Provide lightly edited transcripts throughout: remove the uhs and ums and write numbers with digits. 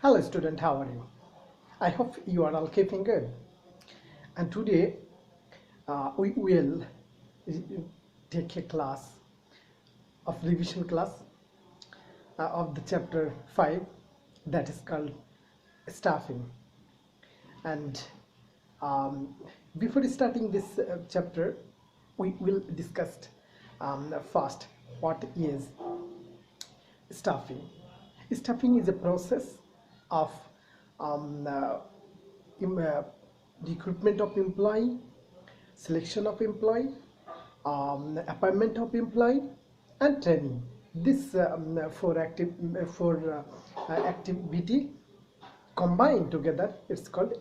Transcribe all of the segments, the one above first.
Hello student, how are you? I hope you are all keeping good. And today we will take a class of revision class of the chapter 5, that is called staffing. And um, before starting this chapter, we will discuss first what is staffing. Staffing is a process of um, uh, recruitment of employee, selection of employee, appointment of employee, and training. This activity combined together, it's called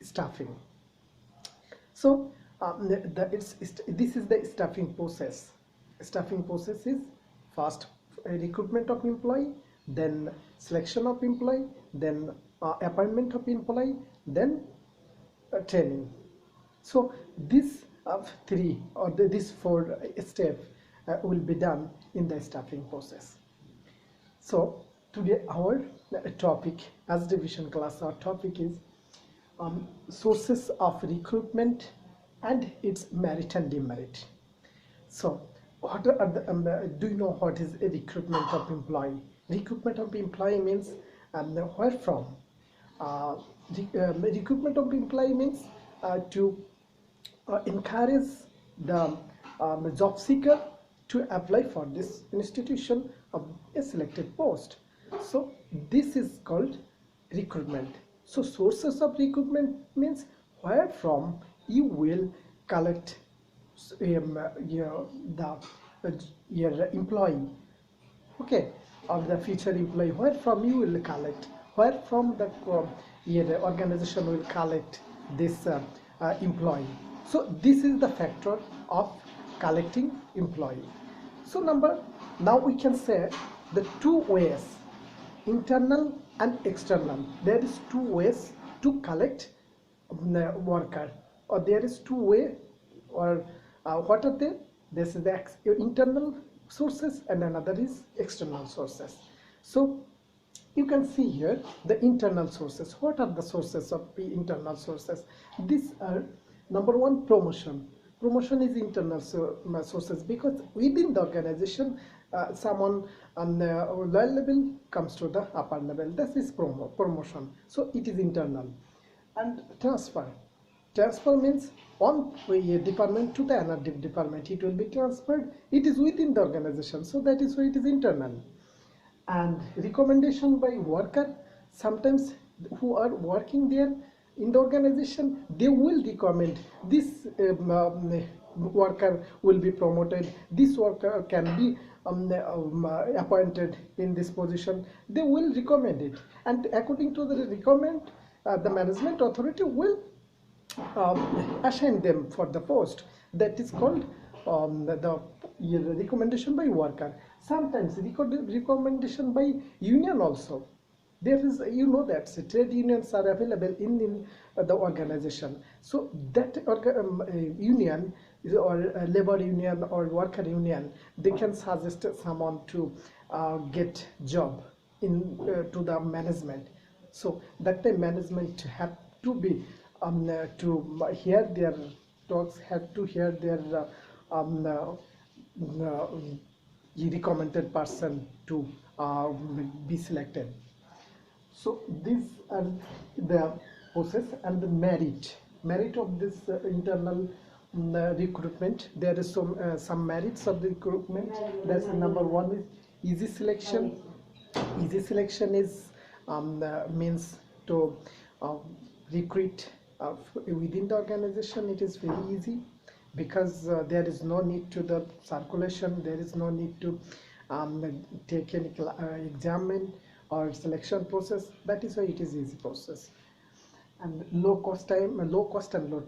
staffing. So this is the staffing process. Staffing process is first recruitment of employee, then selection of employee, then appointment of employee, then training. So these three or these four steps will be done in the staffing process. So today our topic as division class, our topic is sources of recruitment and its merit and demerit. So what are do you know what is a recruitment of employee? Recruitment of employee means where from. Recruitment of employee means to encourage the job seeker to apply for this institution of a selected post. So this is called recruitment. So sources of recruitment means where from you will collect your employee, okay, or the future employee, where from you will collect, where from the organization will collect this employee. So this is the factor of collecting employee. So now we can say the two ways, internal and external. There is two ways to collect worker, or there is two way, or what are they? This is the internal sources and another is external sources. So you can see here the internal sources. What are the sources of the internal sources? These are number one, promotion. Promotion is internal sources, because within the organization someone on the lower level comes to the upper level. This is promotion. So it is internal. And transfer means one department to the another department it will be transferred. It is within the organization, so that is why it is internal. And recommendation by worker, sometimes who are working there in the organization, they will recommend this worker will be promoted, this worker can be appointed in this position. They will recommend it, and according to the recommend, the management authority will assign them for the post. That is called the recommendation by worker. Sometimes recommendation by union also. There is, you know, that trade unions are available in the organization. So that union or labor union or worker union, they can suggest someone to get job in to the management. So that time management have to be to hear their talks, have to hear their recommended person to be selected. So these are the process. And the merit of this internal recruitment. There is some merits of the recruitment. That's number one is easy selection. Easy selection is means to recruit within the organization. It is very easy, because there is no need to the circulation, there is no need to take any exam or selection process. That is why it is easy process. And low cost and low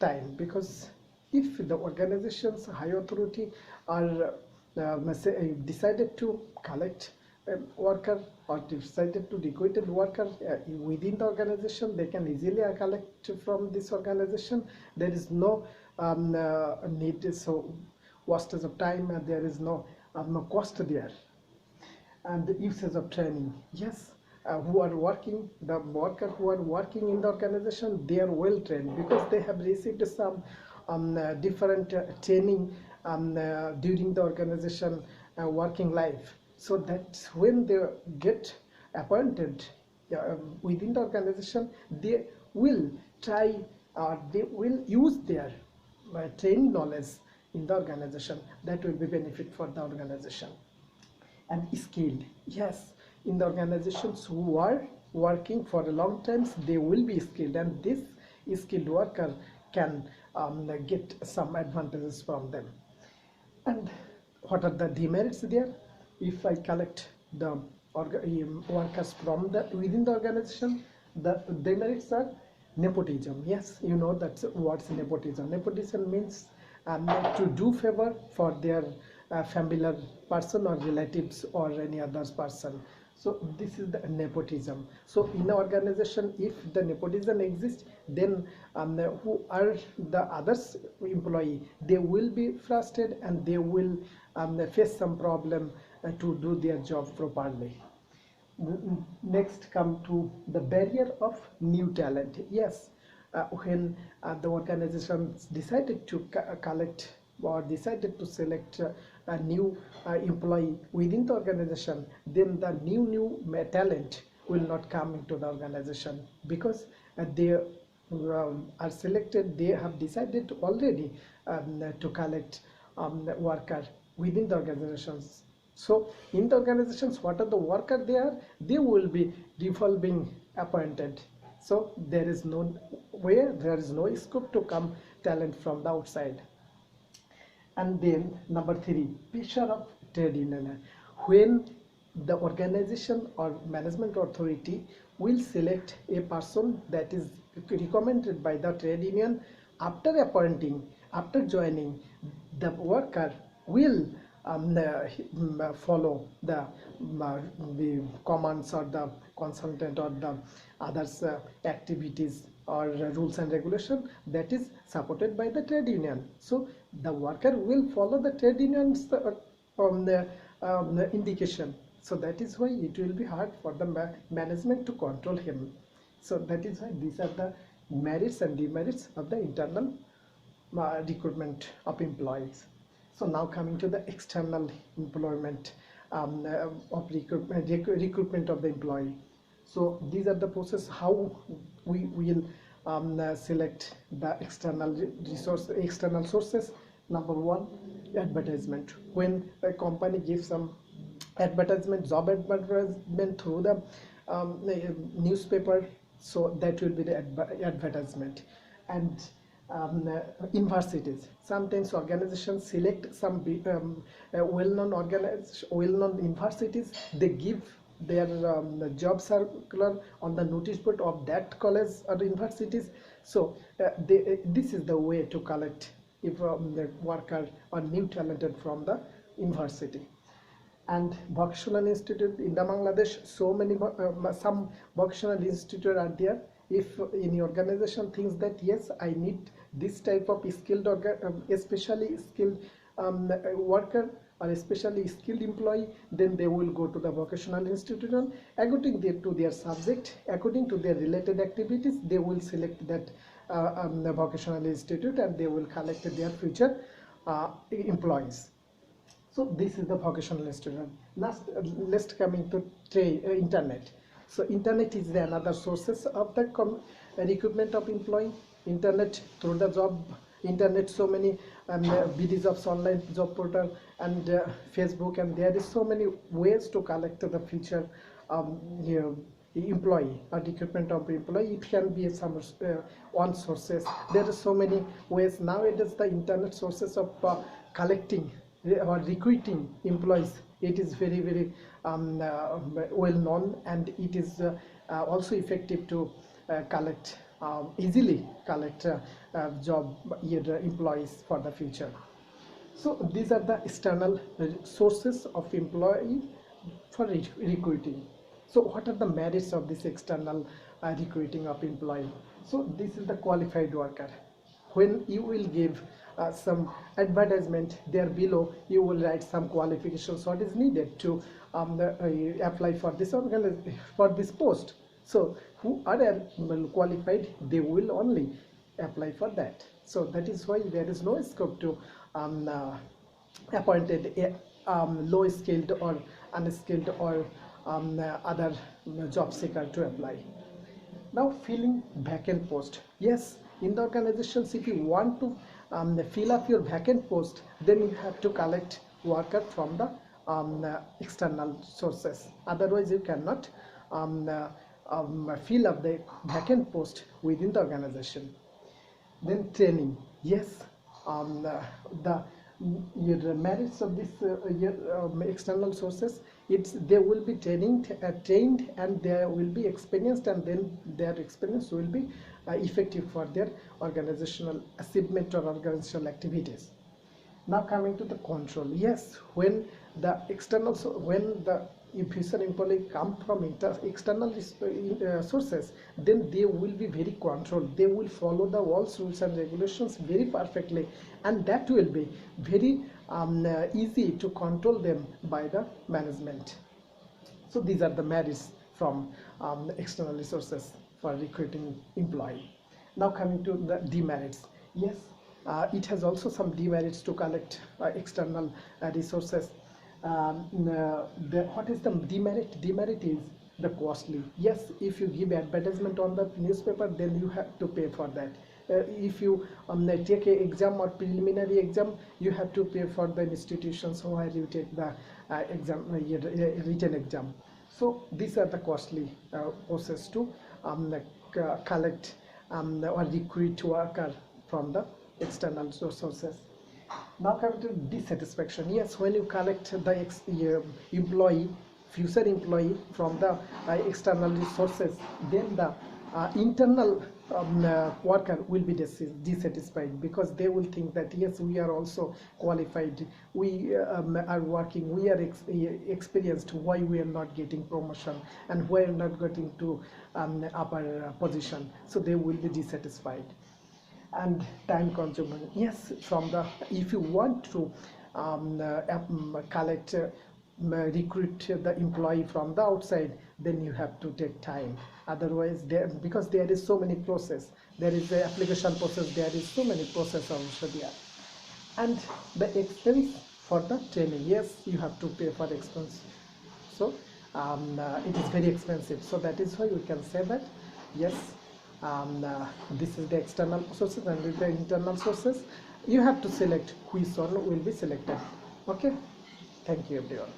time, because if the organization's high authority are decided to collect worker or decided to recruit a worker within the organization, they can easily collect from this organization. There is no need, so wastage of time, there is no cost there. And the usage of training, yes, who are working, the worker who are working in the organization, they are well trained because they have received some different training during the organization working life. So that's when they get appointed within the organization, they will try, they will use their training knowledge in the organization. That will be benefit for the organization. And skilled, yes, in the organizations who are working for a long time, they will be skilled, and this skilled worker can get some advantages from them. And what are the demerits there? If I collect the workers from the within the organization, the demerits are nepotism. Yes, you know that's what's nepotism. Nepotism means to do favor for their familiar person or relatives or any other person. So this is the nepotism. So in the organization, if the nepotism exists, then who are the others employee, they will be frustrated and they will face some problem to do their job properly. Next come to the barrier of new talent. Yes, when the organization decided to collect or decided to select a new employee within the organization, then the new talent will not come into the organization because they are selected, they have decided already to collect worker within the organizations. So in the organizations, what are the worker they are, they will be revolving appointed. So there is no way, there is no scope to come talent from the outside. And then number 3, pressure of trade union. When the organization or management authority will select a person that is recommended by the trade union, after appointing, after joining, the worker will follow the commands or the consultant or the others activities or rules and regulation that is supported by the trade union. So the worker will follow the trade union's indication. So that is why it will be hard for the management to control him. So that is why these are the merits and demerits of the internal recruitment of employees. So now coming to the external employment of recruitment of the employee. So these are the process how we will select the external sources. Number 1, advertisement. When a company gives some advertisement, job advertisement through the newspaper, so that will be the advertisement. And universities, sometimes organizations select some well-known universities, they give their job circular on the notice board of that college or universities. So this is the way to collect if the worker or new talented from the university. And vocational institute in the Bangladesh, so many some vocational institute are there. If any organization thinks that yes, I need this type of skilled especially skilled worker or especially skilled employee, then they will go to the vocational institution according to their subject, according to their related activities. They will select that the vocational institute and they will collect their future employees. So this is the vocational institute. Let's coming to internet. So internet is the another sources of the recruitment of employee. Internet, through the job internet, so many BDs of online job portal and Facebook, and there is so many ways to collect the future employee or recruitment of employee. It can be some one sources. There are so many ways nowadays. The internet sources of collecting or recruiting employees, it is very well known, and it is also effective to easily collect job employees for the future. So these are the external sources of employee for recruiting. So what are the merits of this external recruiting of employee? So this is the qualified worker. When you will give some advertisement, there below you will write some qualifications what is needed to apply for this for this post. So who are well qualified, they will only apply for that. So that is why there is no scope to appointed low skilled or unskilled or other job seeker to apply. Now filling vacant post. Yes, in the organizations, if you want to fill up your vacant post, then you have to collect worker from the external sources. Otherwise, you cannot fill up the vacant post within the organization. Then training. Yes, the your merits of this your external sources, it's they will be trained, and they will be experienced, and then their experience will be effective for their organizational achievement or organizational activities. Now coming to the control. Yes, when the external when the future employee come from external sources, then they will be very controlled. They will follow the all rules and regulations very perfectly, and that will be very easy to control them by the management. So these are the merits from external resources for recruiting employee. Now coming to the demerits. Yes, it has also some demerits to collect external resources. What is the demerit? Demerit is the costly. Yes, if you give advertisement on the newspaper, then you have to pay for that. If you take a exam or preliminary exam, you have to pay for the institutions where you take the exam, written exam. So these are the costly process to collect or recruit worker from the external sources. Now coming to dissatisfaction. Yes, when you collect the employee, future employee from the external resources, then the internal worker will be dissatisfied, because they will think that yes, we are also qualified, we are working, we are experienced, why we are not getting promotion and why we are not getting to upper position. So they will be dissatisfied. And time consuming. Yes, from the if you want to collect recruit the employee from the outside, then you have to take time. Otherwise, because there is so many process, there is the application process, there is so many process also there. And the expense for the training. Yes, you have to pay for expense. So it is very expensive. So that is why we can say that yes, this is the external sources, and with the internal sources you have to select which one will be selected. Okay, thank you everyone.